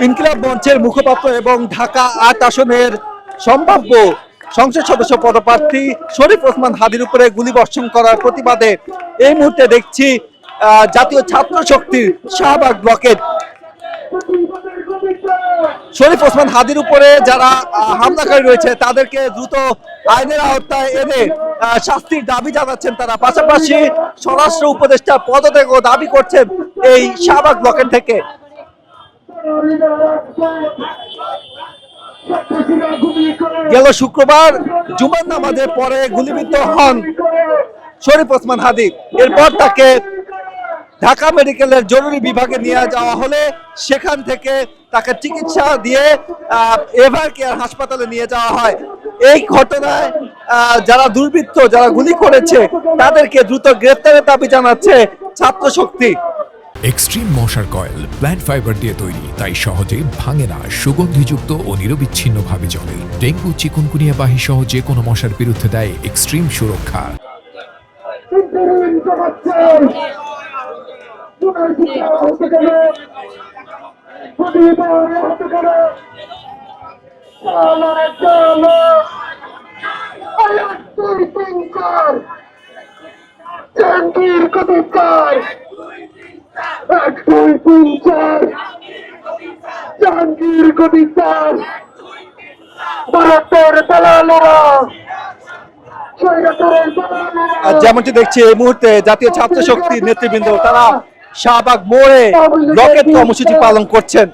ইনকিলাব মঞ্চের মুখপাত্র এবং ঢাকা ৮ আসনের সম্ভাব্য সংসদ সদস্য পদপ্রার্থী শরীফ ওসমান হাদির উপরে গুলিবর্ষণ করার প্রতিবাদে এই মুহূর্তে দেখছি জাতীয় ছাত্র শক্তির শাহবাগ ব্লকের শরীফ ওসমান হাদির উপরে যারা হামলাকারী রয়েছে তাদেরকে দ্রুত আইনের আওতায় এনে শাস্তির দাবি জানাচ্ছেন তারা। পাশাপাশি স্বরাষ্ট্র উপদেষ্টা পদত্যাগও দাবি করছেন এই শাহবাগ ব্লকের থেকে। গেল শুক্রবার জুমার নামাজের পরে গুলিবিদ্ধ হন শরীফ ওসমান হাদি। এরপর তাকে ঢাকা মেডিকেলের জরুরি বিভাগে নিয়ে যাওয়া হলে সেখান থেকে তাকে চিকিৎসা দিয়ে এভার কেয়ার হাসপাতালে নিয়ে যাওয়া হয়। এই ঘটনায় যারা দুর্বৃত্ত যারা গুলি করেছে তাদেরকে দ্রুত গ্রেফতারের দাবি জানাচ্ছে ছাত্র শক্তি। এক্সট্রিম মশার কয়েল প্ল্যান্ট ফাইবার দিয়ে তৈরি, তাই সহজে ভাঙে না, সুগন্ধিযুক্ত ও নিরবিচ্ছিন্নভাবে জ্বলে। ডেঙ্গু, চিকুনগুনিয়া বাহি সহ যে কোনো মশার বিরুদ্ধে দেয় এক্সট্রিম সুরক্ষা। যেমনটি দেখছি এই মুহূর্তে জাতীয় ছাত্র শক্তির নেতৃবৃন্দ তারা শাহবাগ মোড়ে রকেট কর্মসূচি পালন করছেন।